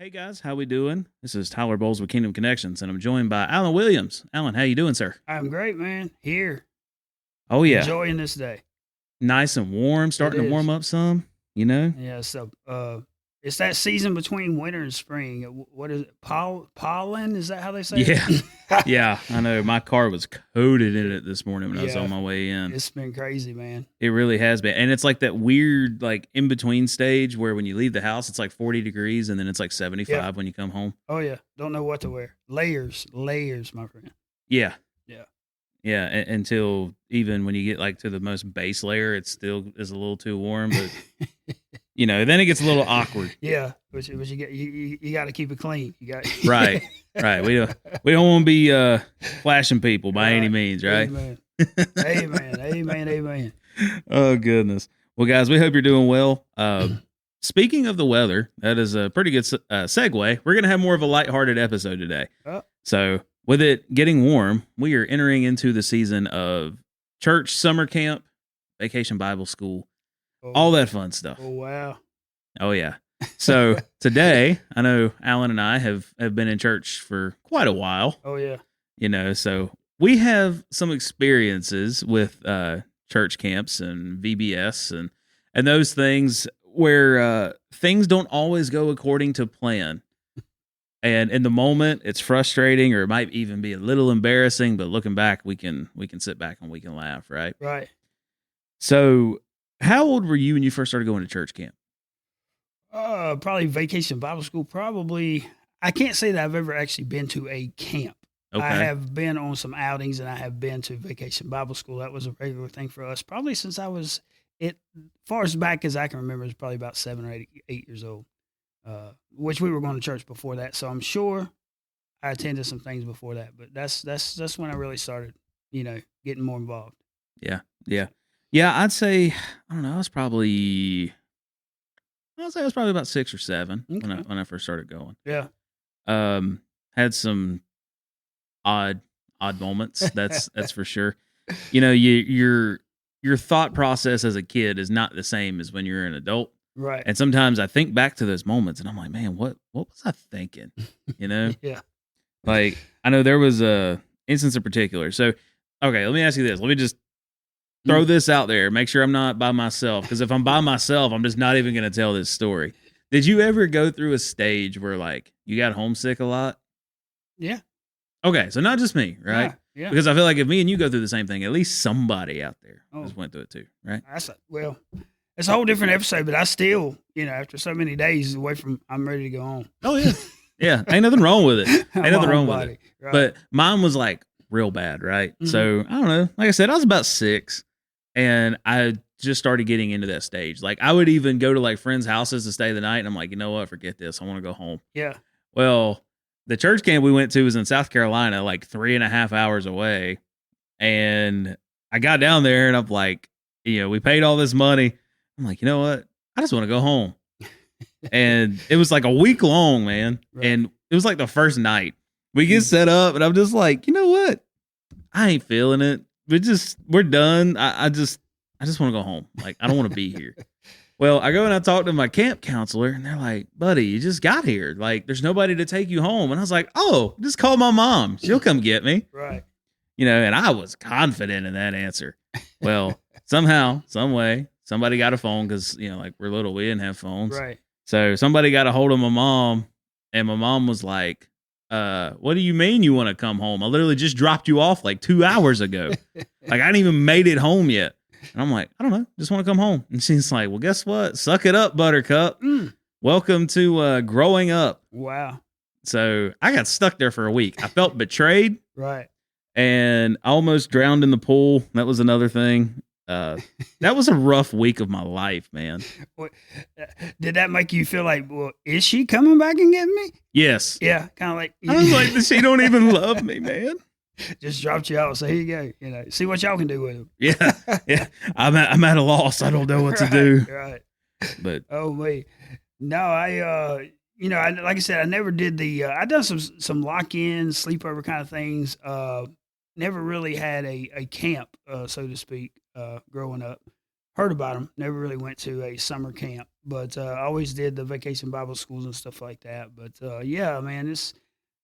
Hey guys, how we doing? This is Tyler Bowles with Kingdom Connections, and I'm joined by Alan Williams. Alan, how you doing, sir? I'm great, man. Here, Oh yeah, enjoying this day. nice and warm, It starting to warm is. up some. You know? Yeah. It's that season between winter and spring. What is it? Pollen? Is that how they say Yeah, it? yeah. I know. My car was coated in it this morning when I was Yeah. on my way in. It's been crazy, man. It really has been, and it's like that weird, like in between stage where when you leave the house, it's like 40 degrees, and then it's like Yeah. 75 when you come home. Oh yeah. Don't know what to wear. Layers, my friend. Yeah, Yeah. yeah. Until even when you get like to the most base layer, it still is a little too warm, but then it gets a little awkward. Yeah. But you get you got to keep it clean. You got Right. Right. We don't want to be flashing people by any means, right? Amen. Amen. Amen. Amen. Oh goodness. Well, guys, we hope you're doing well. Speaking of the weather, that is a pretty good segue. We're gonna have more of a lighthearted episode today. Oh, So, with it getting warm, we are entering into the season of church, summer camp, vacation Bible school, all that fun stuff. Oh wow. Oh yeah. So today, I know Alan and I have been in church for quite a while. Oh yeah. So we have some experiences with church camps and VBS and those things where things don't always go according to plan. And in the moment, it's frustrating, or it might even be a little embarrassing. But looking back, we can sit back and we can laugh, right? Right. So, how old were you when you first started going to church camp? Probably vacation Bible school. Probably, I can't say that I've ever actually been to a camp. Okay. I have been on some outings and I have been to vacation Bible school. That was a regular thing for us. Probably since I was far as back as I can remember, is probably about 7 or 8 years old. Which we were going to church before that, so I'm sure I attended some things before that. But that's when I really started, getting more involved. Yeah, yeah, yeah. I'd say I don't know. I'd say I was probably about 6 or 7 Okay. when I first started going. Yeah. Had some odd moments. That's for sure. Your thought process as a kid is not the same as when you're an adult. Right. And sometimes I think back to those moments and I'm like, man, what was I thinking? Yeah. Like I know there was a instance in particular. So, okay, let me ask you this. Let me just throw this out there. Make sure I'm not by myself. Because if I'm by myself, I'm just not even going to tell this story. Did you ever go through a stage where like you got homesick a lot? Yeah. Okay, so not just me, right? Yeah. Because I feel like if me and you go through the same thing, at least somebody out there Oh. just went through it too, right? It's a whole different episode, but I still, after so many days away from, I'm ready to go home. Oh yeah, yeah. Ain't nothing wrong with it. Ain't I'm a nothing wrong with it. homebody, right. But mine was like real bad, right? Mhm. So I don't know. Like I said, I was about 6, and I just started getting into that stage. Like I would even go to like friends' houses to stay the night, and I'm like, you know what? Forget this. I want to go home. Yeah. Well, the church camp we went to was in South Carolina, like 3.5 hours away. And I got down there and I'm like, we paid all this money. I'm like, you know what? I just want to go home. And it was like a week long, man. Right. And it was like the first night. We get set up and I'm just like, you know what? I ain't feeling it. We're done. I just want to go home. Like, I don't want to be here. Well, I go and I talk to my camp counselor, and they're like, buddy, you just got here. Like, there's nobody to take you home. And I was like, oh, just call my mom. She'll come get me. Right. And I was confident in that answer. Well, somehow, some way, somebody got a phone because, like we're little, we didn't have phones. Right. So somebody got a hold of my mom, and my mom was like, what do you mean you want to come home? I literally just dropped you off like 2 hours ago. Like, I hadn't even made it home yet. And I'm like, I don't know, just want to come home. And she's like, well, guess what? Suck it up, Buttercup. Welcome to growing up. Wow. So I got stuck there for a week. I felt betrayed. Right. And I almost drowned in the pool. That was another thing. That was a rough week of my life, man. Did that make you feel like, well, is she coming back and getting me? Yes. Yeah, kind of like. I was like, she don't even love me, man. Just dropped you out. So here you go. See what y'all can do with him. Yeah, yeah. I'm at a loss. I don't know what to do. Right. But oh me, no, I like I said, I never did the. I done some lock-in sleepover kind of things. Never really had a camp, so to speak, growing up. Heard about them. Never really went to a summer camp, but I always did the vacation Bible schools and stuff like that. But yeah, man, it's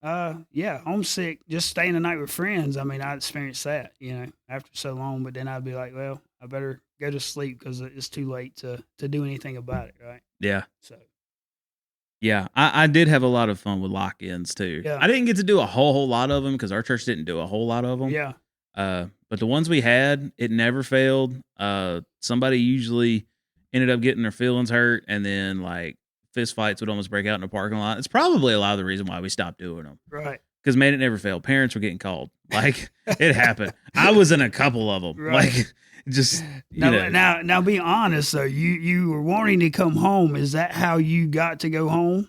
yeah, homesick. Just staying the night with friends. I mean, I experienced that, after so long. But then I'd be like, well, I better go to sleep because it's too late to do anything about it, right? Yeah. So Yeah, I did have a lot of fun with lock-ins too. Yeah. I didn't get to do a whole lot of them because our church didn't do a whole lot of them. yeah, But the ones we had, it never failed. Somebody usually ended up getting their feelings hurt, and then like fist fights would almost break out in the parking lot. It's probably a lot of the reason why we stopped doing them. right. Because man, it never failed. Parents were getting called. Like it happened. I was in a couple of them. Right. Like just Now, be honest though. You were wanting to come home. Is that how you got to go home?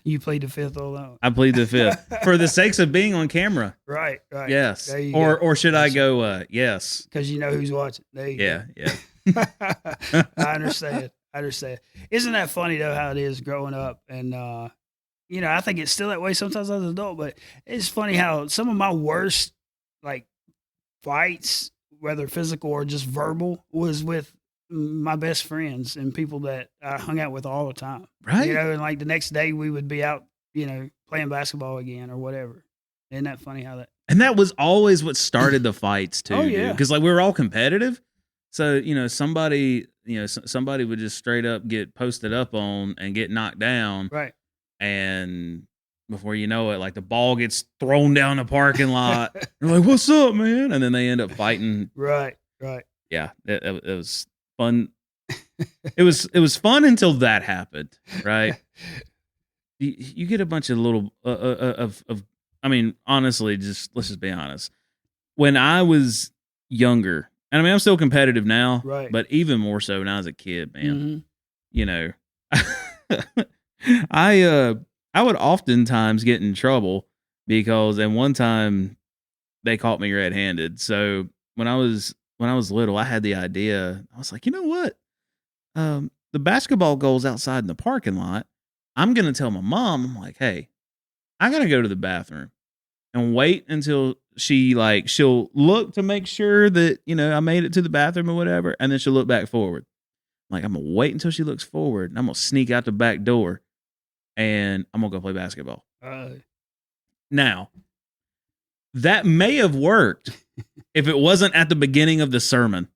You played the fifth all out. I plead the fifth for the sakes of being on camera. Right. Yes. There you Or should I That's go? Yes. Because you know who's watching. There you Yeah. go. I understand. Isn't that funny though how it is growing up? And I think it's still that way sometimes as an adult, but it's funny how some of my worst like fights, whether physical or just verbal, was with my best friends and people that I hung out with all the time. Right. And like the next day we would be out, playing basketball again or whatever. Isn't that funny how that? And that was always what started the fights too. Oh, yeah. Because like we were all competitive. So, somebody would just straight up get posted up on and get knocked down. Right. And before you know it, like the ball gets thrown down the parking lot. You're like, what's up, man? And then they end up fighting. Right. Yeah. It was fun. It was fun until that happened. Right. You get a bunch of little, I mean, honestly, let's just be honest. When I was younger, and I mean, I'm still competitive now, Right. but even more so when I was a kid, man. Mhm. I would oftentimes get in trouble because at one time they caught me red-handed. So when I was little, I had the idea. I was like, you know what? The basketball goal's outside in the parking lot. I'm gonna tell my mom. I'm like, hey, I gotta go to the bathroom and wait until she'll look to make sure that I made it to the bathroom or whatever, and then she'll look back forward. Like, I'm gonna wait until she looks forward, and I'm gonna sneak out the back door, and I'm gonna go play basketball. Now, that may have worked if it wasn't at the beginning of the sermon,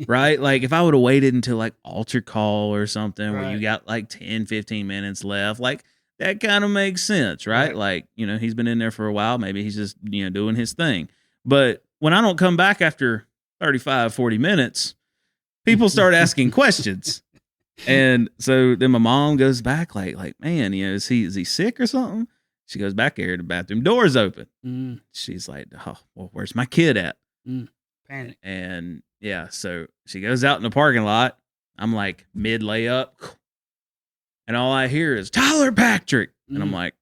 right? Like, if I would have waited until like altar call or something where you Right. got like 10, 15 minutes left, like that kind of makes sense, right? Right. Like, he's been in there for a while. Maybe he's just, doing his thing. But when I don't come back after 35, 40 minutes, people start asking questions. And so then my mom goes back like, man, is he sick or something? She goes back there, the bathroom door's open. Mm, She's like, oh, well, where's my kid at? panic. And yeah, so she goes out in the parking lot. I'm like mid layup, and all I hear is Tyler Patrick. And I'm Mm. like,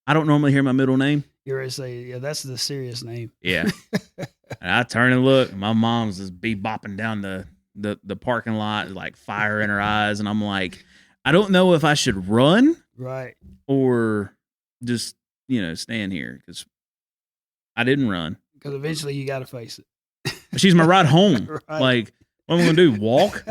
I don't normally hear my middle name. You're ready to say, yeah, that's the serious name. Yeah. And I turn and look. My mom's just bebopping down the parking lot, like fire in her eyes. And I'm like, I don't know if I should run Right. or just, stand here because I didn't run. Because eventually you got to face it. She's my ride home. Right. Like, what am I going to do? Walk?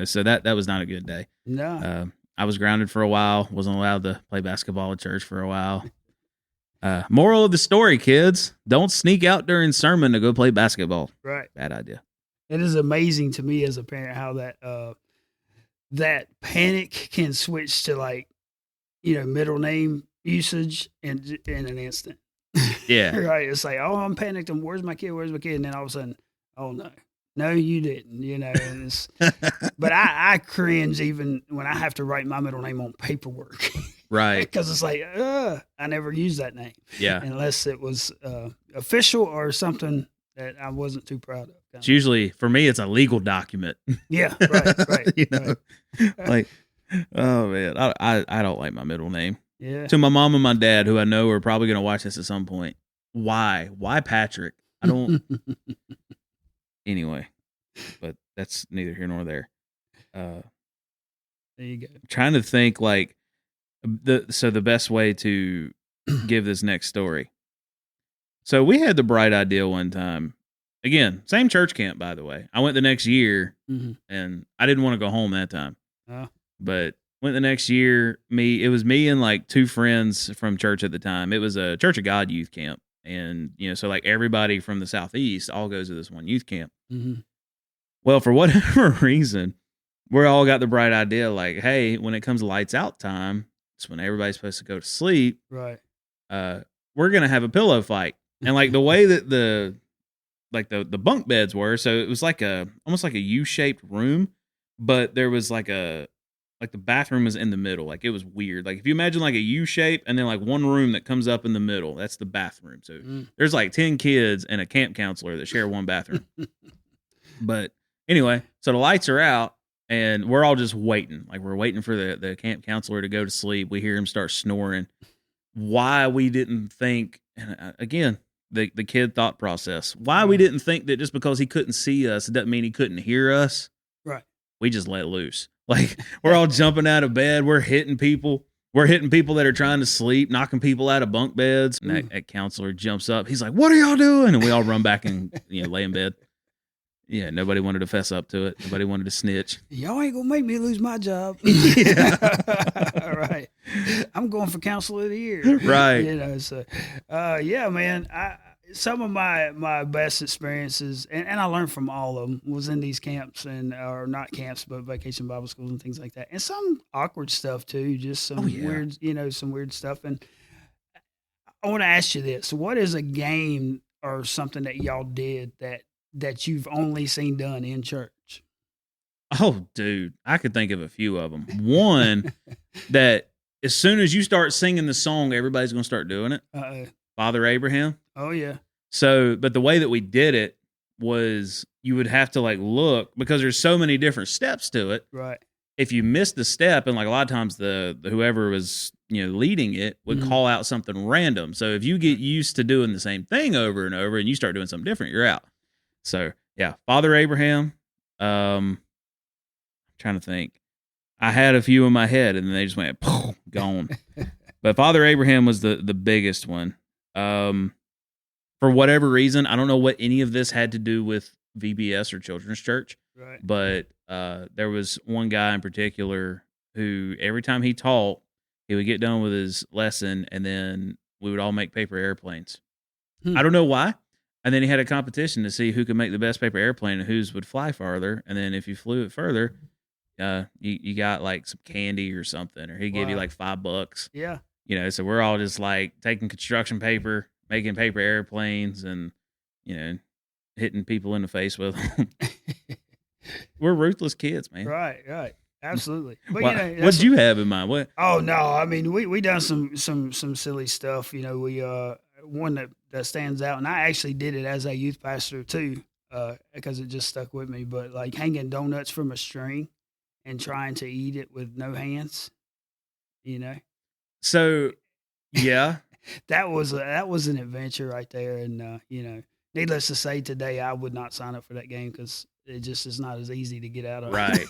So that was not a good day. No. I was grounded for a while. Wasn't allowed to play basketball at church for a while. Moral of the story, kids: don't sneak out during sermon to go play basketball. Right. Bad idea. It is amazing to me as a parent how that panic can switch to like, middle name usage in an instant. Yeah. Right. It's like, oh, I'm panicked. And where's my kid? Where's my kid? And then all of a sudden, oh no, you didn't. And it's, but I cringe even when I have to write my middle name on paperwork. Right. Because it's like, I never use that name. Yeah. Unless it was official or something that I wasn't too proud of. It's usually, for me, it's a legal document. Yeah, right. Right. Like, oh man, I don't like my middle name. Yeah. To my mom and my dad, who I know are probably going to watch this at some point. Why Patrick? I don't. Anyway, but that's neither here nor there. There you go. Trying to think like the best way to give this next story. So we had the bright idea one time again, same church camp, by the way. I went the next year, Mm-hmm. and I didn't want to go home that time, Oh, but went the next year. It was me and like two friends from church at the time. It was a Church of God youth camp, and so like everybody from the Southeast all goes to this one youth camp. mm-hmm. Well, for whatever reason, we all got the bright idea, like, hey, when it comes to lights out time, it's when everybody's supposed to go to sleep. Right. We're gonna have a pillow fight, and like the way that the bunk beds were, so it was like almost like a U-shaped room, but there was like the bathroom was in the middle. Like it was weird. Like if you imagine like a U shape and then like one room that comes up in the middle, that's the bathroom. So there's like 10 kids and a camp counselor that share one bathroom. But anyway, so the lights are out and we're all just waiting. Like we're waiting for the camp counselor to go to sleep. We hear him start snoring. Why we didn't think, and again, the kid thought process, why we didn't think that just because he couldn't see us, it doesn't mean he couldn't hear us. Right. We just let loose. Like we're all jumping out of bed. We're hitting people. We're hitting people that are trying to sleep, knocking people out of bunk beds. And that counselor jumps up. He's like, "What are y'all doing?" And we all run back and lay in bed. Yeah, nobody wanted to fess up to it. Nobody wanted to snitch. Y'all ain't gonna make me lose my job. Yeah. Right. I'm going for counselor of the year. Right. So yeah, man. Some of my best experiences, and I learned from all of them, was in these camps or not camps, but vacation Bible schools and things like that. And some awkward stuff too, just some weird, some weird stuff. And I want to ask you this: what is a game or something that y'all did that you've only seen done in church? Oh, dude, I could think of a few of them. One that as soon as you start singing the song, everybody's going to start doing it. Father Abraham. Oh yeah. So, but the way that we did it was you would have to like look because there's so many different steps to it. Right. If you missed the step, and like a lot of times the whoever was leading it would call out something random. So if you get used to doing the same thing over and over, and you start doing something different, you're out. So yeah, Father Abraham. I'm trying to think. I had a few in my head, and then they just went gone. But Father Abraham was the biggest one. For whatever reason, I don't know what any of this had to do with VBS or Children's Church. Right. But there was one guy in particular who every time he taught, he would get done with his lesson, and then we would all make paper airplanes. I don't know why. And then he had a competition to see who could make the best paper airplane and whose would fly farther. And then if you flew it further, you got like some candy or something, or he gave you like $5. Yeah. So we're all just like taking construction paper, making paper airplanes, and hitting people in the face with them. We're ruthless kids, man. Right. Absolutely. But what'd you have in mind? What? Oh no, I mean we done some silly stuff. We one that stands out, and I actually did it as a youth pastor too, because it just stuck with me. But like hanging donuts from a string and trying to eat it with no hands, So, yeah, that was an adventure right there. And needless to say, today I would not sign up for that game because it just is not as easy to get out of. Right.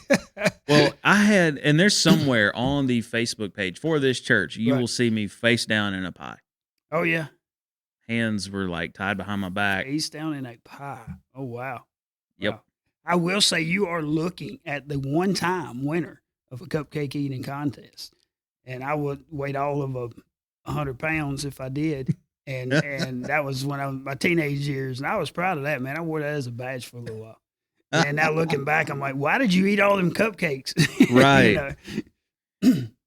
Well, and there's somewhere on the Facebook page for this church, you will see me face down in a pie. Oh yeah. Hands were like tied behind my back. Face down in a pie. Oh wow. Yep. Wow. I will say you are looking at the one-time winner of a cupcake eating contest, and I would weigh all of 100 pounds if I did. And that was when I was my teenage years, and I was proud of that, man. I wore that as a badge for a little while. And now looking back, I'm like, why did you eat all them cupcakes? Right.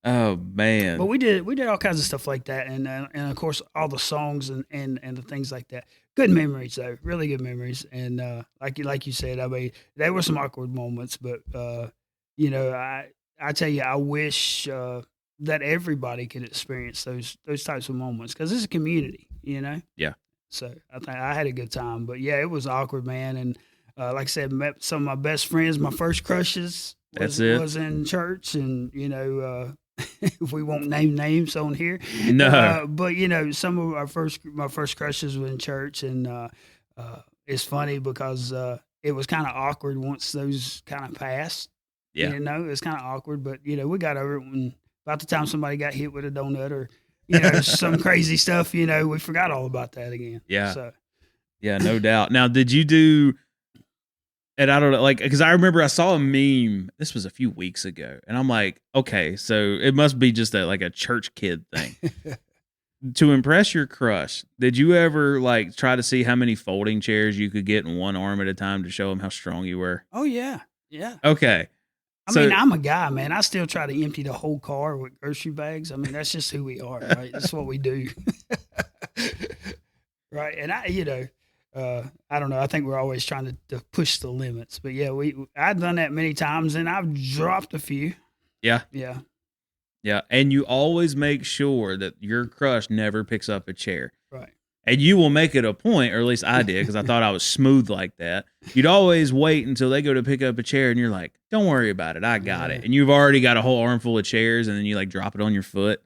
Oh man. But we did all kinds of stuff like that, and of course all the songs and the things like that. Good memories though, really good memories. And like you said, I mean, there were some awkward moments, but I tell you, I wish that everybody could experience those types of moments because it's a community, Yeah. So I think I had a good time, but yeah, it was awkward, man. And like I said, met some of my best friends, my first crushes. Was in church, and if we won't name names on here, no. But some of my first crushes were in church, and it's funny because it was kind of awkward once those kind of passed. Yeah, it was kind of awkward, but we got over it when about the time somebody got hit with a donut or some crazy stuff. We forgot all about that again. Yeah. So Yeah, no doubt. Now, did you do? And I don't know, like, because I remember I saw a meme. This was a few weeks ago, and I'm like, okay, so it must be just a church kid thing. To impress your crush, did you ever like try to see how many folding chairs you could get in one arm at a time to show them how strong you were? Oh yeah, yeah. Okay. I mean, I'm a guy, man. I still try to empty the whole car with grocery bags. I mean, that's just who we are, right? That's what we do. Right. And I don't know. I think we're always trying to push the limits. But yeah, I've done that many times and I've dropped a few. Yeah. Yeah. Yeah. And you always make sure that your crush never picks up a chair. Right. And you will make it a point, or at least I did, because I thought I was smooth like that. You'd always wait until they go to pick up a chair, and you're like, don't worry about it. I got it. And you've already got a whole armful of chairs, and then you like drop it on your foot.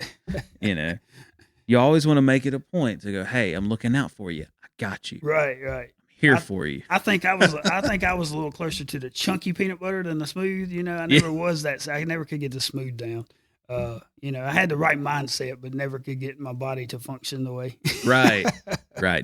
You always want to make it a point to go, hey, I'm looking out for you. I got you. Right. I'm here for you. I think I was a little closer to the chunky peanut butter than the smooth. I never was that. I never could get the smooth down. I had the right mindset, but never could get my body to function the way. Right.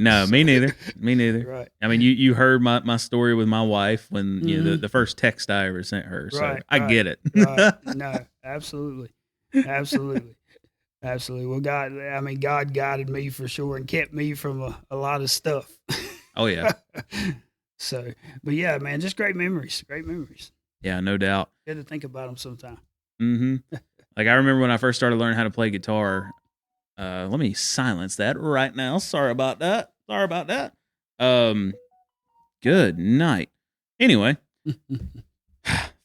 No, me neither. Right. I mean, you heard my story with my wife when the first text I ever sent her. So I get it. Right. No, absolutely. Well, God guided me for sure and kept me from a lot of stuff. Oh yeah. So, but yeah, man, just great memories. Yeah, no doubt. Good to think about them sometime. Mm-hmm. Like I remember when I first started learning how to play guitar. Let me silence that right now. Sorry about that. Good night. Anyway,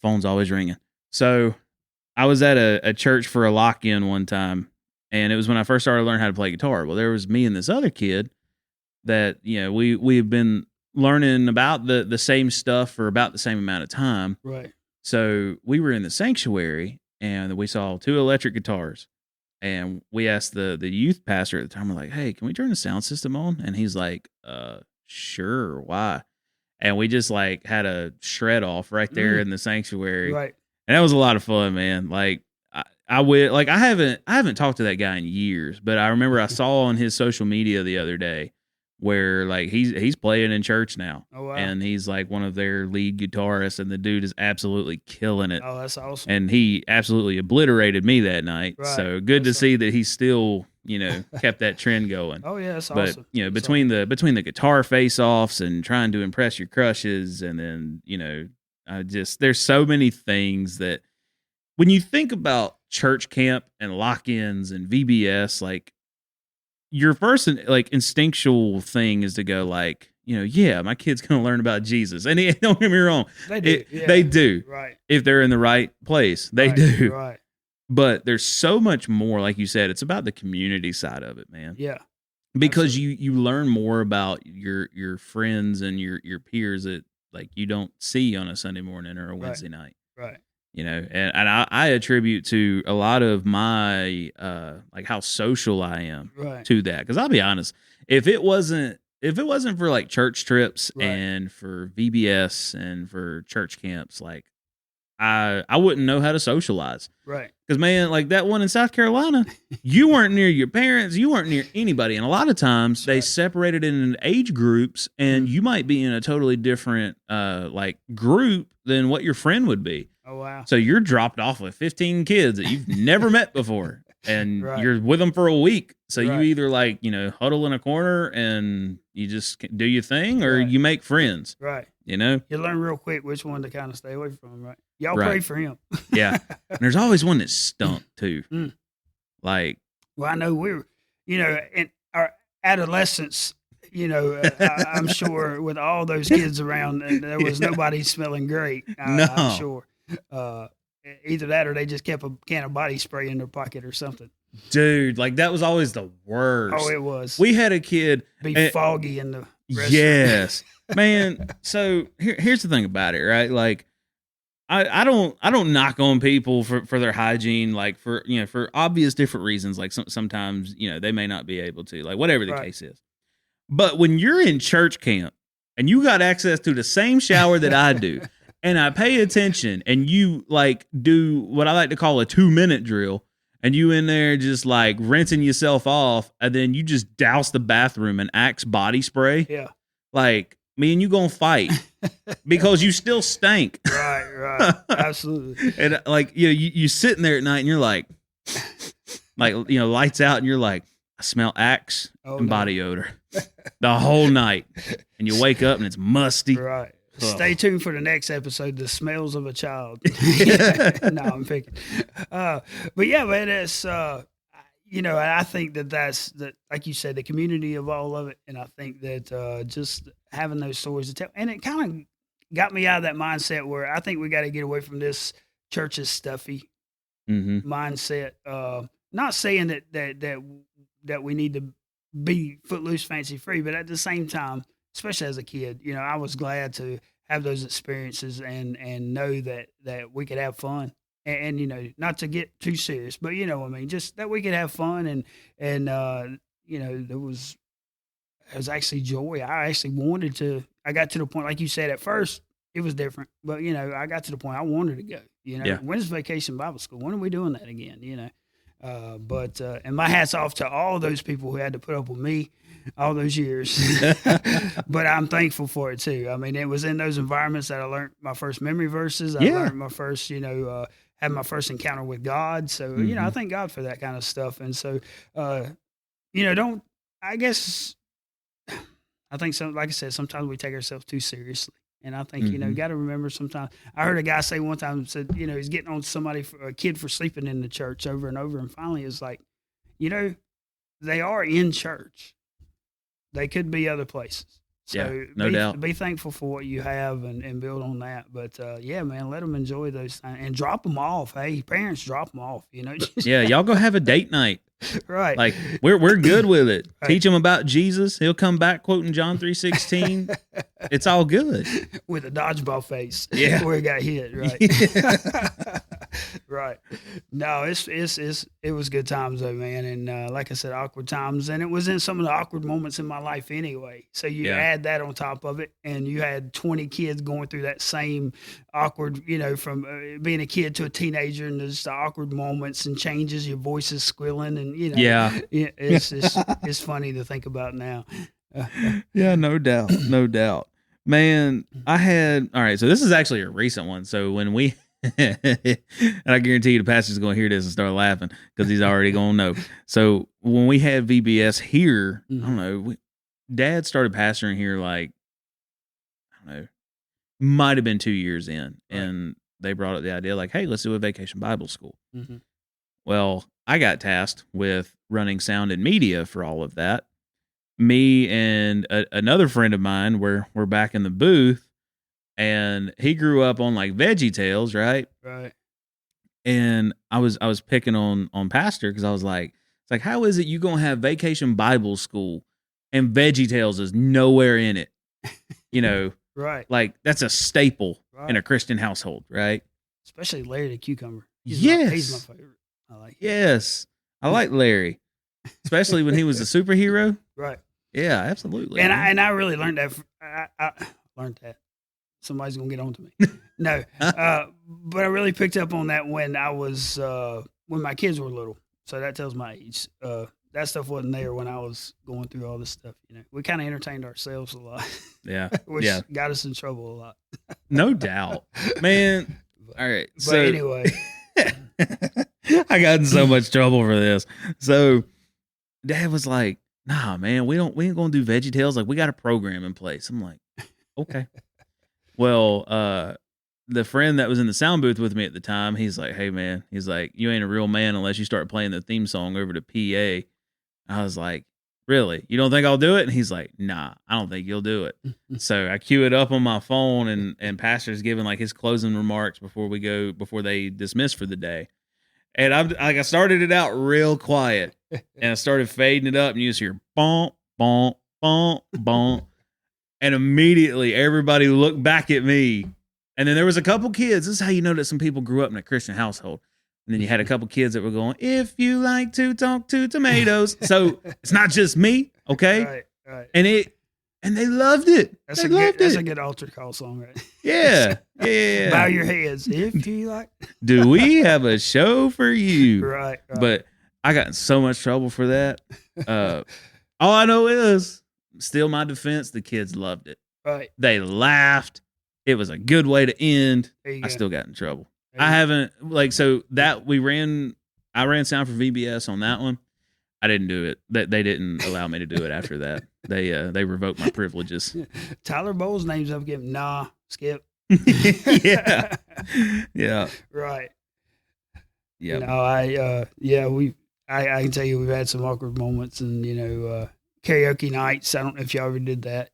phone's always ringing. So I was at a church for a lock-in one time, and it was when I first started learning how to play guitar. Well, there was me and this other kid that we have been learning about the same stuff for about the same amount of time. Right. So we were in the sanctuary. And we saw 2 electric guitars, and we asked the youth pastor at the time, we're like, hey, can we turn the sound system on? And he's like, sure, why? And we just like had a shred off right there in the sanctuary. Right. And that was a lot of fun, man. Like I haven't talked to that guy in years, but I remember I saw on his social media the other day where like he's playing in church now. Oh, wow. And he's like one of their lead guitarists, and the dude is absolutely killing it. Oh, that's awesome. And he absolutely obliterated me that night. Right. So good to see that he's still, kept that trend going. Oh yeah, that's but, awesome. Between the guitar face-offs and trying to impress your crushes, and then, there's so many things that when you think about church camp and lock-ins and VBS, like your first like instinctual thing is to go like, yeah, my kid's going to learn about Jesus. And don't get me wrong. They do. They do. Right. If they're in the right place, they do. Right. But there's so much more, like you said, it's about the community side of it, man. Yeah. Because you learn more about your friends and your peers that like you don't see on a Sunday morning or a Wednesday night. Right. And I attribute to a lot of my like how social I am to that. Because I'll be honest, if it wasn't for like church trips and for VBS and for church camps, like I wouldn't know how to socialize. Right. Because man, like that one in South Carolina, you weren't near your parents, you weren't near anybody, and a lot of times they separated it in age groups, and you might be in a totally different like group than what your friend would be. Oh, wow. So you're dropped off with 15 kids that you've never met before, and you're with them for a week. So you either like, huddle in a corner and you just do your thing, or you make friends. Right. You learn real quick which one to kind of stay away from, right? Y'all pray for him. Yeah. And there's always one that stunk too. Like, well, I know we're, in our adolescence, I'm sure with all those kids around, there was nobody smelling great. I'm sure. Either that or they just kept a can of body spray in their pocket or something. Dude, like that was always the worst. Oh, it was. We had a kid be foggy in the restaurant. Yes. Man, so here's the thing about it, right? Like I don't knock on people for their hygiene, like for obvious different reasons. Like sometimes, they may not be able to, like whatever the case is. But when you're in church camp and you got access to the same shower that I do, and I pay attention, and you like do what I like to call a 2-minute drill, and you in there just like rinsing yourself off, and then you just douse the bathroom in Axe body spray. Yeah. like me and you gonna fight because you still stink. Right. Absolutely. And like you sitting there at night and you're like lights out and you're like, I smell Axe and body odor the whole night, and you wake up and it's musty. Right. Stay tuned for the next episode, The Smells of a Child. No, I'm picking. But yeah, man, it's, I think that's like you said, the community of all of it. And I think that just having those stories to tell, and it kind of got me out of that mindset where I think we got to get away from this church is stuffy mindset. Not saying that we need to be footloose, fancy free, but at the same time, especially as a kid, I was glad to have those experiences and know that we could have fun and not to get too serious, but just that we could have fun and there was actually joy. I got to the point, like you said, at first it was different, but I got to the point I wanted to go. When's Vacation Bible School? When are we doing that again? But my hat's off to all those people who had to put up with me all those years. But I'm thankful for it too. I mean, it was in those environments that I learned my first memory verses. I learned my first, had my first encounter with God. So, I thank God for that kind of stuff. And so, I think like I said, sometimes we take ourselves too seriously. And I think, you got to remember sometimes. I heard a guy say one time, said, he's getting on a kid for sleeping in the church over and over. And finally it's like, they are in church. They could be other places. So no doubt. Be thankful for what you have and build on that. But man, let them enjoy those things and drop them off. Hey, parents, drop them off. Y'all go have a date night. Right. Like we're good with it. Right. Teach him about Jesus. He'll come back quoting John 3:16. It's all good. With a dodgeball face. Yeah. Where he got hit. Right. Right. No, it was good times though, man. And like I said, awkward times, and it was in some of the awkward moments in my life anyway. So you add that on top of it, and you had 20 kids going through that same awkward, from being a kid to a teenager, and there's the awkward moments and changes. Your voice is squealing, and it's funny to think about now. Yeah, no doubt. Man, all right, so this is actually a recent one. So when we and I guarantee you the pastor's going to hear this and start laughing because he's already going to know. So when we had VBS here, I don't know, Dad started pastoring here like, I don't know, might have been 2 years in. Right. And they brought up the idea like, hey, let's do a Vacation Bible School. Well, I got tasked with running sound and media for all of that. Me and another friend of mine we're back in the booth. And he grew up on like Veggie Tales, right? Right. And I was picking on Pastor because I was like, it's like, how is it you gonna have Vacation Bible School and Veggie Tales is nowhere in it? Right. Like that's a staple in a Christian household, right? Especially Larry the Cucumber. He's my favorite. I like him. Yes, I like Larry, especially when he was a superhero. Right. Yeah, absolutely. And I really learned that. I learned that. Somebody's gonna get on to me. No, but I really picked up on that when I was when my kids were little. So that tells my age. That stuff wasn't there when I was going through all this stuff. We kind of entertained ourselves a lot. Yeah, which got us in trouble a lot. No doubt, man. All right, but anyway, I got in so much trouble for this. So Dad was like, "Nah, man, we ain't gonna do Veggie Tales. Like, we got a program in place." I'm like, "Okay." Well, the friend that was in the sound booth with me at the time, he's like, hey, man, he's like, you ain't a real man unless you start playing the theme song over to PA. I was like, really? You don't think I'll do it? And he's like, nah, I don't think you'll do it. So I cue it up on my phone, and Pastor's giving like his closing remarks before they dismiss for the day. And I started it out real quiet, and I started fading it up, and you just hear, bonk, bonk, bonk, bonk. And immediately everybody looked back at me. And then there was a couple kids. This is how you know that some people grew up in a Christian household. And then you had a couple kids that were going, if you like to talk to tomatoes. So it's not just me, okay? Right. And they loved it. That's a good altar call song, right? Yeah. Bow your heads if you like. Do we have a show for you? Right. But I got in so much trouble for that. All I know is still my defense, the kids loved it. Right. They laughed. It was a good way to end. There you I go. still got in trouble. There you I go. haven't so that I ran sound for VBS on that one. I didn't do it. They didn't allow me to do it after that. They revoked my privileges. Tyler Bowles names up again. Nah, skip. Yeah. Yeah. Right. Yeah. You know, I can tell you we've had some awkward moments, and karaoke nights. I don't know if y'all ever did that.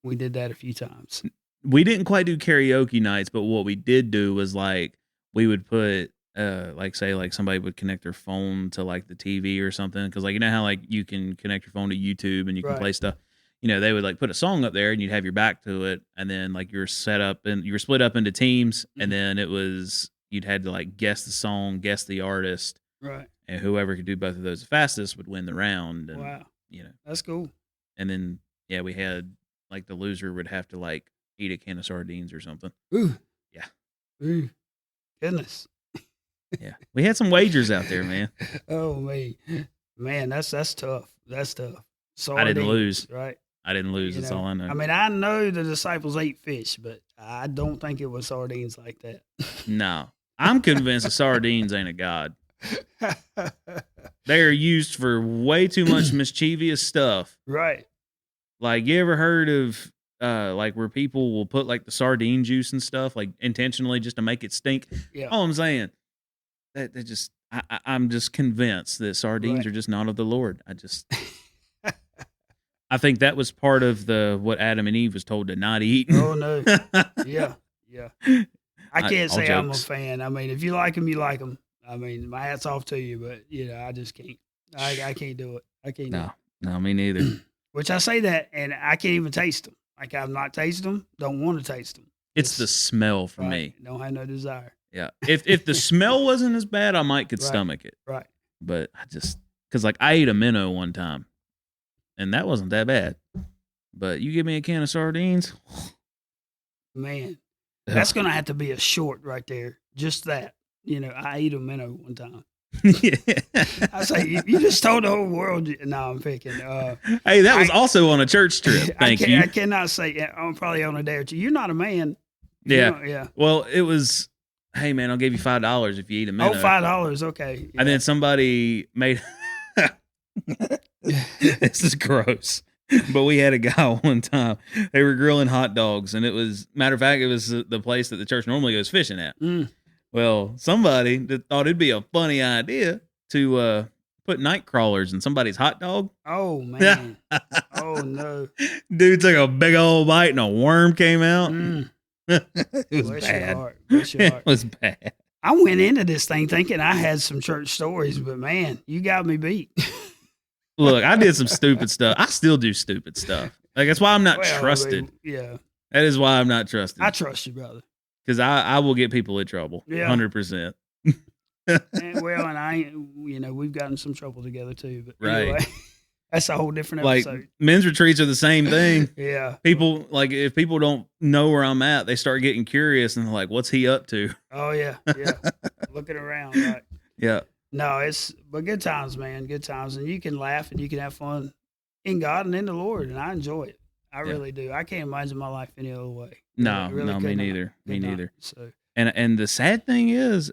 We did that a few times. We didn't quite do karaoke nights, but what we did do was like we would put like say like somebody would connect their phone to like the TV or something, because like you know how like you can connect your phone to YouTube and you can Right. play stuff. They would like put a song up there and you'd have your back to it, and then like you're set up and you were split up into teams, and then you'd had to like guess the song, guess the artist, Right. and whoever could do both of those the fastest would win the round. And Wow. you know, That's cool. and then yeah, we had like the loser would have to like eat a can of sardines or something. Ooh. Yeah. Ooh. Goodness. Yeah, we had some wagers out there, man. Oh man, that's tough. That's tough. I didn't Sardines, lose. Right. I didn't lose. You That's know, all I know. I mean, I know the disciples ate fish, but I don't think it was sardines like that. No, I'm convinced the sardines ain't a god. They are used for way too much mischievous stuff. Right. Like, you ever heard of like where people will put like the sardine juice and stuff like intentionally just to make it stink? Yeah. All I'm saying that they just I'm just convinced that sardines Right. are just not of the Lord. I think that was part of what Adam and Eve was told to not eat. Oh no. Yeah. Yeah. I can't all say I'm a jokes. fan. I mean, if you like them, you like them. I mean, my hat's off to you, but I just can't. I can't do it. I can't. Do it. No, me neither. Which I say that, and I can't even taste them. Like I've not tasted them. Don't want to taste them. It's the smell for me. Don't have no desire. Yeah. If the smell wasn't as bad, I might could Right. stomach it. Right. But because like I ate a minnow one time, and that wasn't that bad. But you give me a can of sardines, Man, that's gonna have to be a short right there. Just that. I ate a minnow one time. yeah. I say you just told the whole world. No, I'm picking. Hey, that was also on a church trip. Thank you. I cannot say. I'm probably on a day or two. You're not a man. Yeah. Yeah. Well, it was. Hey man, I'll give you $5 if you eat a minnow. Oh, $5. Okay. And then somebody made. This is gross. But we had a guy one time. They were grilling hot dogs, and it was matter of fact, it was the place that the church normally goes fishing at. Mm. Well, somebody that thought it'd be a funny idea to put night crawlers in somebody's hot dog. Oh man. Oh no. Dude took a big old bite, and a worm came out. Mm. It was Bless your bad. heart. Bless your It heart. was bad. I went into this thing thinking I had some church stories, but man, you got me beat. Look, I did some stupid stuff. I still do stupid stuff. Like that's why I'm not Well, I trusted. mean, yeah. That is why I'm not trusted. I trust you, brother. Because I will get people in trouble. Yeah. 100%. And, well, and I ain't, we've gotten some trouble together too, but Right. anyway, that's a whole different Like episode. men's retreats are the same thing. Yeah. People like if people don't know where I'm at, they start getting curious and they're like, "What's he up to?" Oh yeah. Yeah. Looking around, right? Yeah, No, but good times, man. Good times, and you can laugh and you can have fun in God and in the Lord, and I enjoy it. I really do. I can't imagine my life any other way. no, Really no, could me not. neither. Me Could not. neither. So And the sad thing is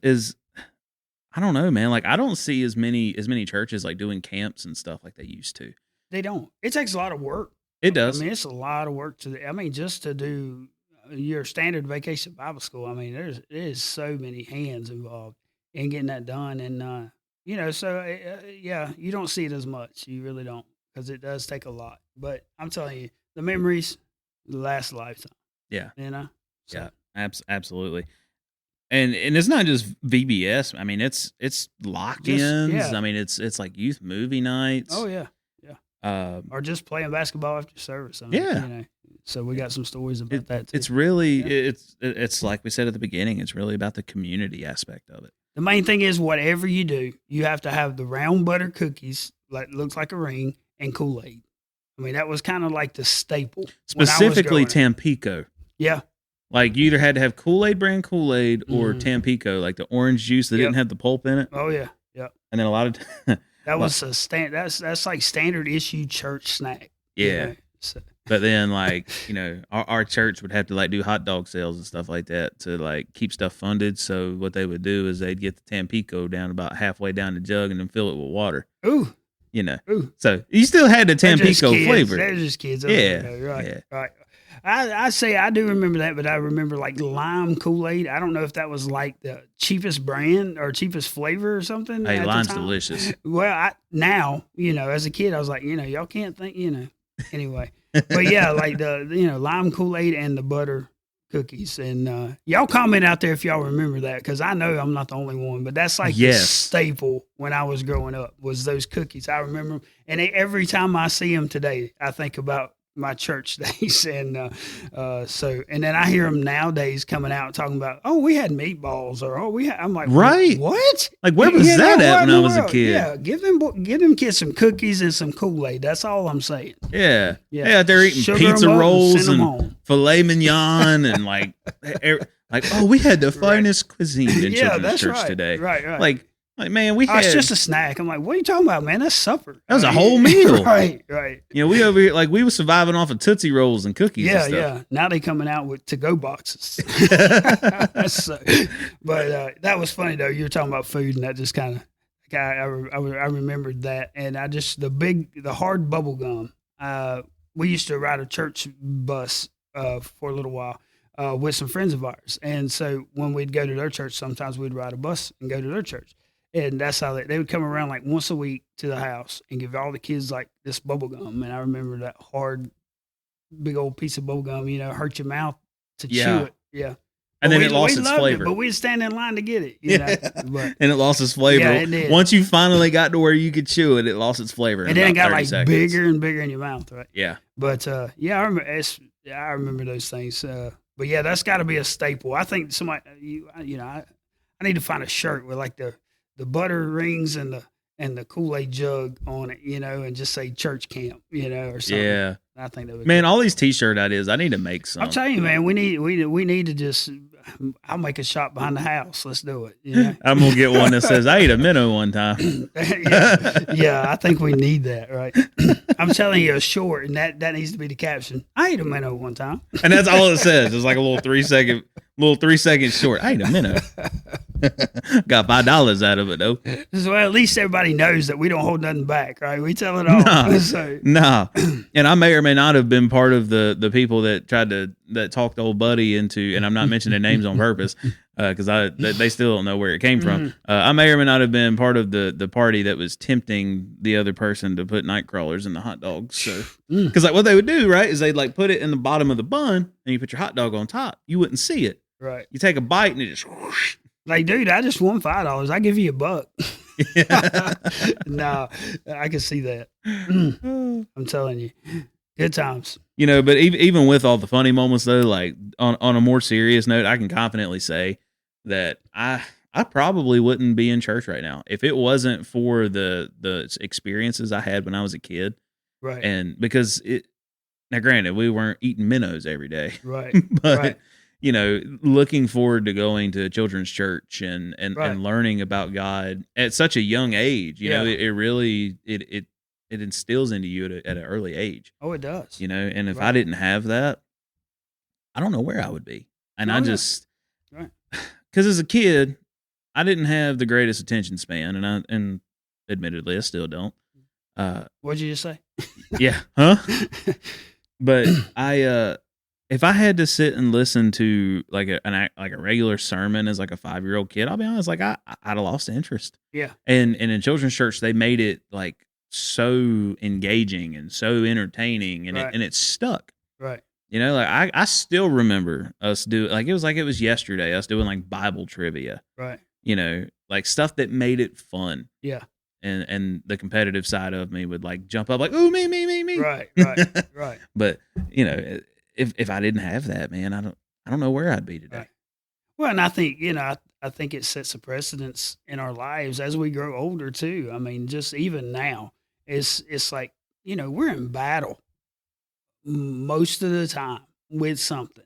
I don't know, man. Like I don't see as many churches like doing camps and stuff like they used to. they don't. It takes a lot of work. It does. I mean, it's a lot of work just to do your standard vacation Bible school. I mean, there's so many hands involved in getting that done, and yeah, you don't see it as much. You really don't, because it does take a lot. But I'm telling you, the memories last a lifetime. Yeah. So, Yeah, absolutely. And it's not just VBS. I mean, it's lock-ins. yeah. I mean, it's like youth movie nights. Oh yeah, or just playing basketball after service. I mean, Yeah. So we got some stories about that too. It's really Yeah. it's like we said at the beginning. It's really about the community aspect of it. The main thing is, whatever you do, you have to have the round butter cookies, like looks like a ring, and Kool-Aid. I mean, that was kind of like the staple. when I was Specifically growing up. Tampico. Yeah, Like you either had to have Kool-Aid brand Kool-Aid or Mhm. Tampico, like the orange juice that Yep. didn't have the pulp in it. oh yeah, yeah. And then a lot of That was a that's like standard issue church snack. yeah. So, But then, like, our church would have to like do hot dog sales and stuff like that to like keep stuff funded. So what they would do is they'd get the Tampico down about halfway down the jug and then fill it with water. ooh, ooh. So you still had the They're just Tampico kids. flavor. They're just kids. Yeah, Right. yeah. Right. I say I do remember that, but I remember like lime Kool-Aid. I don't know if that was like the cheapest brand or cheapest flavor or something. Hey, at the lime's time. delicious. Well, now, as a kid, I was like, y'all can't think, anyway. But yeah, like the lime Kool-Aid and the butter cookies, and y'all comment out there if y'all remember that, because I know I'm not the only one. But that's like the Yes. staple when I was growing up was those cookies. I remember 'em, and every time I see them today, I think about my church days, and and then I hear them nowadays coming out talking about, oh, we had meatballs, or I'm like, Right. what? Like, where was that at what when in I the was a world? kid? Yeah, give them kids some cookies and some Kool-Aid. That's all I'm saying. Yeah. Yeah. Yeah, they're eating Sugar 'em pizza up and rolls send 'em and home. filet mignon and like, oh, we had the finest cuisine in Yeah, children's that's church right. today. Right. Like, man, we Oh, had it's just a snack. I'm like, what are you talking about, man? That's supper. That was a whole meal. Right. we over here like we were surviving off of Tootsie Rolls and cookies. Yeah, and stuff. yeah. Now they coming out with to-go boxes. So, but that was funny though. You were talking about food, and that just kind of, I remembered that, and the hard bubble gum. We used to ride a church bus for a little while with some friends of ours, and so when we'd go to their church, sometimes we'd ride a bus and go to their church. And that's how they would come around like once a week to the house and give all the kids like this bubble gum. And I remember that hard, big old piece of bubble gum, hurt your mouth to chew it. Yeah. And But then it lost its loved flavor. but we'd stand in line to get it. But, And it lost its flavor. Yeah, it did. Once you finally got to where you could chew it, it lost its flavor. in and then it about got 30 like seconds. bigger and bigger in your mouth, right? Yeah. But yeah, I remember those things. But yeah, that's got to be a staple. I think somebody, I need to find a shirt with like the butter rings and the Kool-Aid jug on it, and just say church camp, or something. Yeah. I think that would. Man, all these T-shirt ideas, I need to make some. I'll tell you, man, we need to just. I'll make a shop behind the house. Let's do it. I'm gonna get one that says I ate a minnow one time. yeah, I think we need that, right? I'm telling you, a short, and that needs to be the caption. I ate a minnow one time. And that's all it says. It's like a little 3-second short. I ate a minnow. Got $5 out of it though. So at least everybody knows that we don't hold nothing back, right? We tell it all. No. So, No. And I may or may not have been part of the people that that talked old buddy into, and I'm not mentioning names on purpose because they still don't know where it came from. I may or may not have been part of the party that was tempting the other person to put night crawlers in the hot dogs. So, because like what they would do, right, is they'd like put it in the bottom of the bun and you put your hot dog on top. You wouldn't see it. right. You take a bite and it just whoosh. Like, dude, I just won $5. I give you $1. No, I can see that. I'm telling you, good times. But even with all the funny moments though, like on a more serious note, I can confidently say that I probably wouldn't be in church right now if it wasn't for the experiences I had when I was a kid. Right. And because now granted, we weren't eating minnows every day, Right. but Right. looking forward to going to children's church and Right. learning about God at such a young age, Yeah. it really it instills into you at an early age. Oh, it does. And if I Right. didn't have that, I don't know where I would be. And Oh, I yeah. just, Right. because as a kid, I didn't have the greatest attention span, and admittedly, I still don't. What'd you just say? Yeah, huh? But if I had to sit and listen to like a regular sermon as like a 5-year-old kid, I'll be honest, like I'd have lost interest. Yeah. And in children's church, they made it like so engaging and so entertaining, and Right. it stuck. Right. Like I still remember us do like it was yesterday, us doing like Bible trivia, Right. like stuff that made it fun. Yeah. And the competitive side of me would like jump up like, ooh, me. Right. Right. Right. But if I didn't have that, man, I don't know where I'd be today. Right. Well, and I think, I think it sets a precedence in our lives as we grow older too. I mean, just even now, it's like, we're in battle most of the time with something,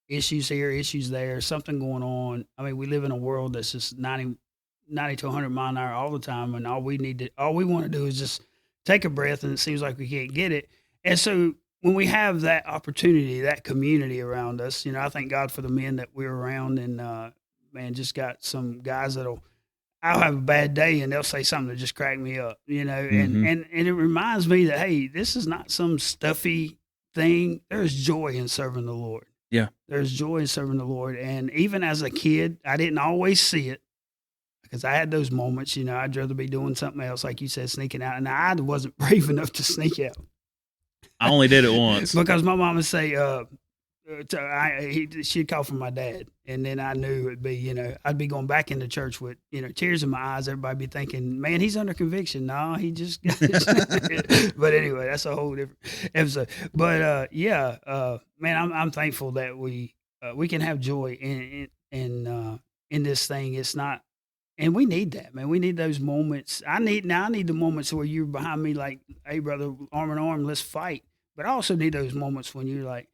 issues here, issues there, something going on. I mean, we live in a world that's just 90 to 100 mile an hour all the time. And all we want to do is just take a breath, and it seems like we can't get it. And so when we have that opportunity, that community around us, I thank God for the men that we're around, and man, just got some guys I'll have a bad day and they'll say something that just crack me up, and Mm-hmm. and it reminds me that hey, this is not some stuffy thing. There's joy in serving the Lord. Yeah. There's joy in serving the Lord, and even as a kid, I didn't always see it because I had those moments. I'd rather be doing something else, like you said, sneaking out, and I wasn't brave enough to sneak out. I only did it once. Because my mom would say, she'd call for my dad, and then I knew it'd be, I'd be going back into church with, tears in my eyes. Everybody be thinking, man, he's under conviction. No, he just. But anyway, that's a whole different episode. But man, I'm thankful that we can have joy in this thing. It's not. And we need that, man. We need those moments. I need the moments where you're behind me, like, hey, brother, arm in arm, let's fight. But I also need those moments when you're like,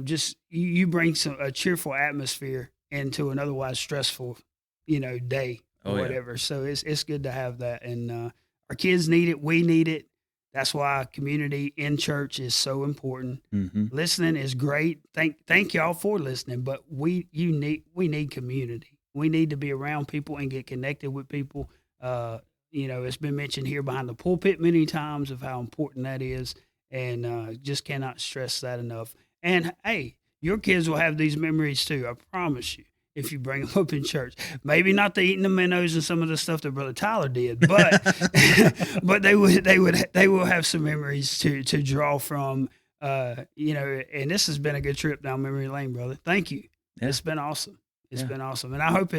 just you bring a cheerful atmosphere into an otherwise stressful, day or Oh, yeah. whatever. So it's good to have that, and our kids need it. We need it. That's why community in church is so important. Mm-hmm. Listening is great. Thank y'all for listening, but we need community. We need to be around people and get connected with people. It's been mentioned here behind the pulpit many times of how important that is, and just cannot stress that enough. And hey, your kids will have these memories too. I promise you. If you bring them up in church, maybe not the eating the minnows and some of the stuff that Brother Tyler did, but but they will have some memories to draw from. And this has been a good trip down memory lane, brother. Thank you. Yeah. It's been awesome. It's Yeah. been awesome, and I hope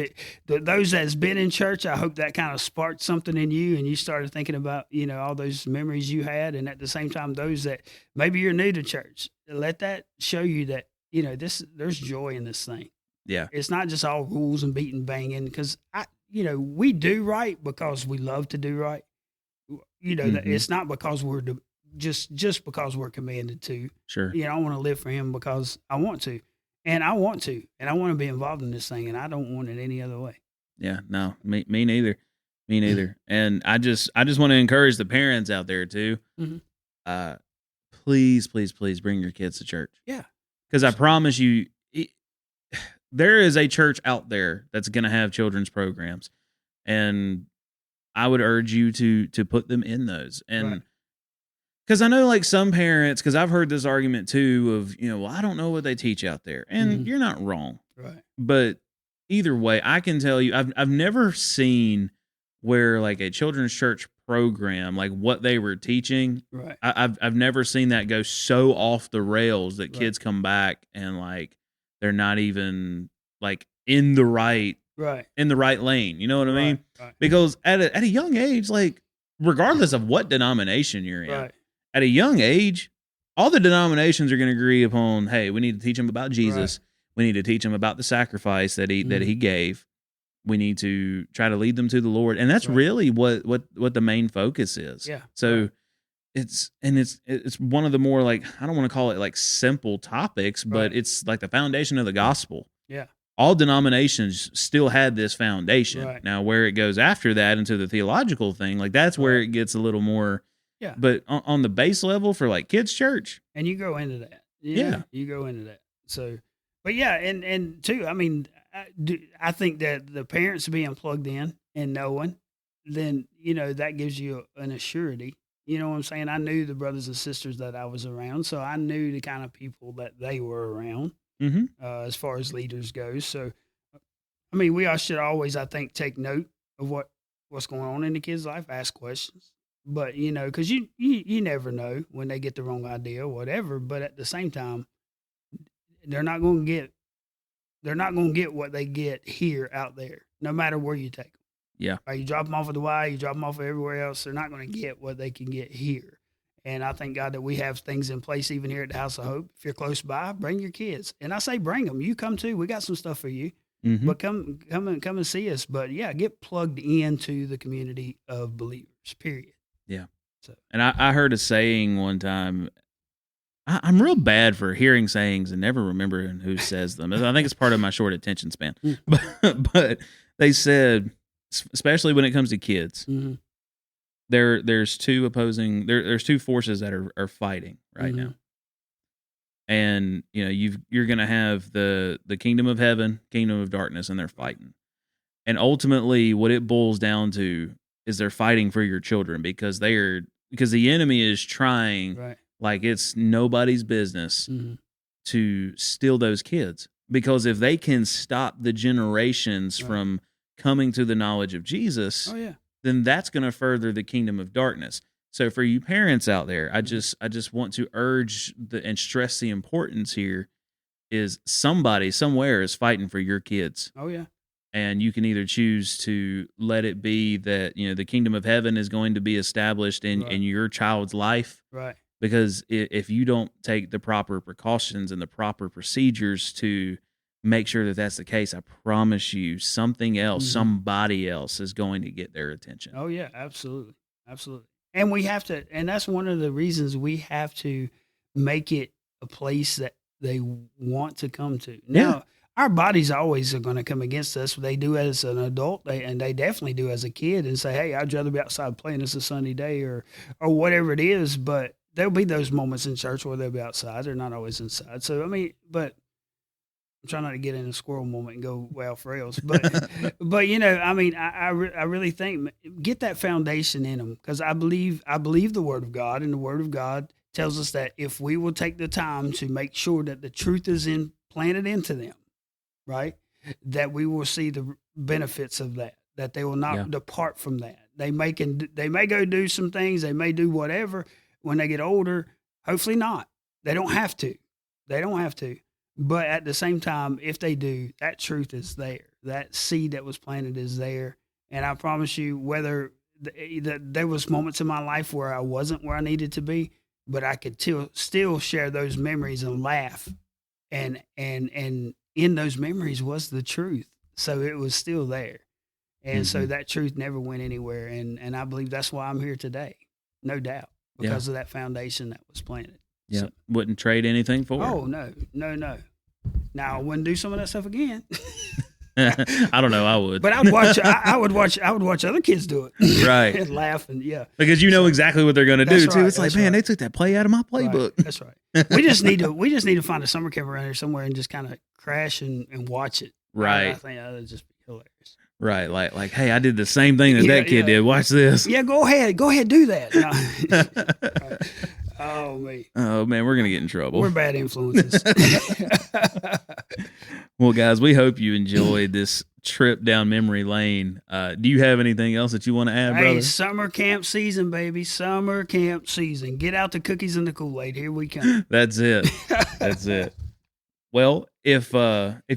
those that's been in church, I hope that kind of sparked something in you, and you started thinking about all those memories you had, and at the same time, those that maybe you're new to church, let that show you that there's joy in this thing. Yeah. It's not just all rules and beating banging, because we do right because we love to do right. Mm-hmm. It's not because we're just because we're commanded to. Sure. I want to live for Him because I want to. And I want to, and I want to be involved in this thing, and I don't want it any other way. Yeah, no, me neither. Me neither. And I just want to encourage the parents out there too. Mhm. Please bring your kids to church. Yeah. Because I promise you, there is a church out there that's going to have children's programs, and I would urge you to put them in those. And Right. because I know, like, some parents, because I've heard this argument too of, well, I don't know what they teach out there, and Mhm. you're not wrong. Right. But either way, I can tell you, I've never seen where, like, a children's church program, like what they were teaching, Right. I've never seen that go so off the rails that Right. kids come back and, like, they're not even, like, in the right Right. lane. You know what I mean? Right. Because at a young age, like, regardless of what denomination you're in, Right. at a young age, all the denominations are going to agree upon, hey, we need to teach them about Jesus. Right. We need to teach them about the sacrifice that he gave. We need to try to lead them to the Lord. And that's Right. really what the main focus is. Yeah. So Right. it's one of the more, like, I don't want to call it like simple topics, but Right. it's like the foundation of the gospel. Yeah. All denominations still had this foundation. Right. Now, where it goes after that into the theological thing, like, that's where Right. it gets a little more. Yeah. But on the base level for, like, kids' church, And you go into that. Yeah. You go into that. So, but yeah, and too, I mean, I think that the parents being plugged in and knowing, then, that gives you an assurity. You know what I'm saying? I knew the brothers and sisters that I was around, so I knew the kind of people that they were around, as far as leaders goes. So, I mean, we all should always, I think, take note of what's going on in the kid's life, ask questions. But, because you never know when they get the wrong idea or whatever. But at the same time, they're not going to get what they get here out there, no matter where you take them. Yeah. Or you drop them off at the Y, you drop them off everywhere else. They're not going to get what they can get here. And I thank God that we have things in place even here at the House of Hope. If you're close by, bring your kids. And I say bring them. You come too. We got some stuff for you. Mhm. But come and see us. But yeah, get plugged into the community of believers. Period. Yeah. So. And I heard a saying one time. I'm real bad for hearing sayings and never remembering who says them. I think it's part of my short attention span. But they said, especially when it comes to kids, Mhm. there's two opposing there's two forces that are fighting right now. And you're going to have the kingdom of heaven, kingdom of darkness, and they're fighting. And ultimately what it boils down to is they're fighting for your children because the enemy is trying like it's nobody's business to steal those kids. Because if they can stop the generations from coming to the knowledge of Jesus, then that's going to further the kingdom of darkness. So for you parents out there, I just want to urge and stress the importance here is somebody somewhere is fighting for your kids. Oh yeah. And you can either choose to let it be that, the kingdom of heaven is going to be established in your child's life. Right. Because if you don't take the proper precautions and the proper procedures to make sure that that's the case, I promise you something else, somebody else is going to get their attention. Oh yeah, absolutely. Absolutely. And we have to, and that's one of the reasons we have to make it a place that they want to come to. Now, our bodies always are going to come against us. They do as an adult, and they definitely do as a kid, and say, "Hey, I'd rather be outside playing. It's a sunny day," or whatever it is. But there'll be those moments in church where they'll be outside. They're not always inside. So I mean, but I'm trying not to get in a squirrel moment and go way off rails, but I mean, I really think get that foundation in them, because I believe the Word of God, and the Word of God tells us that if we will take the time to make sure that the truth is planted into them, right, that we will see the benefits of that they will not depart from that. They may go do some things, they may do whatever when they get older. Hopefully not. They don't have to. But at the same time, if they do, that truth is there. That seed that was planted is there. And I promise you, whether there was moments in my life where I wasn't where I needed to be, but I could still share those memories and laugh. And in those memories was the truth. So it was still there. And so that truth never went anywhere. And I believe that's why I'm here today. No doubt. Because of that foundation that was planted. Yeah. So, wouldn't trade anything for it. Oh, no. Now, I wouldn't do some of that stuff again. I don't know. I would, but I would watch other kids do it, right? And laugh because you know exactly what they're going to do too. Right, it's like, man, they took that play out of my playbook. Right, that's right. We just need to find a summer camp around here somewhere and just kind of crash and watch it. Right. I think that would just be hilarious. Right, like, hey, I did the same thing that kid did. Watch this. Yeah, go ahead, do that. No. Right. Oh man, we're gonna get in trouble. We're bad influences. Well, guys, we hope you enjoyed this trip down memory lane. Do you have anything else that you want to add, brother? Hey, summer camp season, baby. Summer camp season. Get out the cookies and the Kool-Aid. Here we come. That's it. That's it. Well, if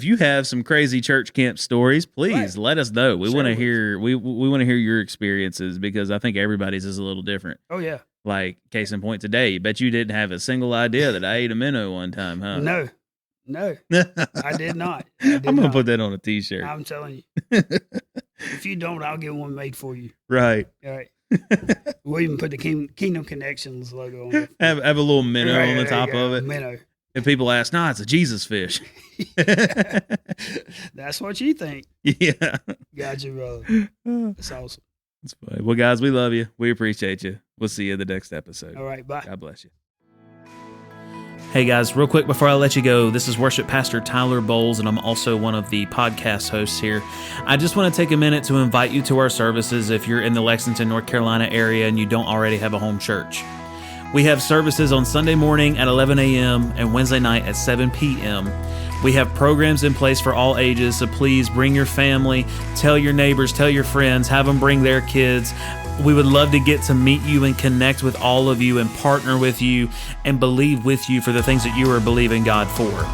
you have some crazy church camp stories, please let us know. We want to hear we want to hear your experiences, because I think everybody's is a little different. Oh yeah. Like, case in point today, bet you didn't have a single idea that I ate a minnow one time, huh? No, I did not. I'm going to put that on a t-shirt. I'm telling you. If you don't, I'll get one made for you. Right. All right. We'll even put the Kingdom Connections logo on it. Have a little minnow on the top of it. Minnow. If people ask, it's a Jesus fish. That's what you think. Yeah. Got you, brother. That's awesome. That's funny. Well, guys, we love you. We appreciate you. We'll see you in the next episode. All right, bye. God bless you. Hey guys, real quick before I let you go, this is Worship Pastor Tyler Bowles, and I'm also one of the podcast hosts here. I just want to take a minute to invite you to our services if you're in the Lexington, North Carolina area and you don't already have a home church. We have services on Sunday morning at 11 a.m. and Wednesday night at 7 p.m. We have programs in place for all ages, so please bring your family, tell your neighbors, tell your friends, have them bring their kids. We would love to get to meet you and connect with all of you and partner with you and believe with you for the things that you are believing God for.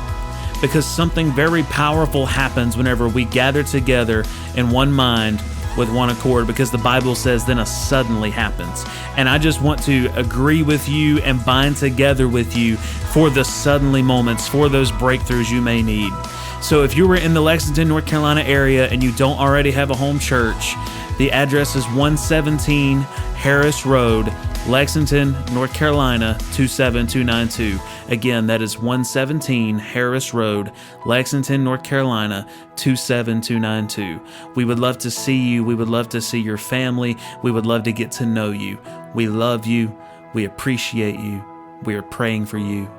Because something very powerful happens whenever we gather together in one mind with one accord, because the Bible says then a suddenly happens. And I just want to agree with you and bind together with you for the suddenly moments, for those breakthroughs you may need. So if you were in the Lexington, North Carolina area and you don't already have a home church, the address is 117 Harris Road, Lexington, North Carolina 27292. Again, that is 117 Harris Road, Lexington, North Carolina 27292. We would love to see you. We would love to see your family. We would love to get to know you. We love you. We appreciate you. We are praying for you.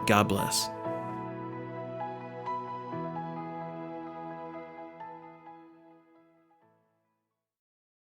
God bless.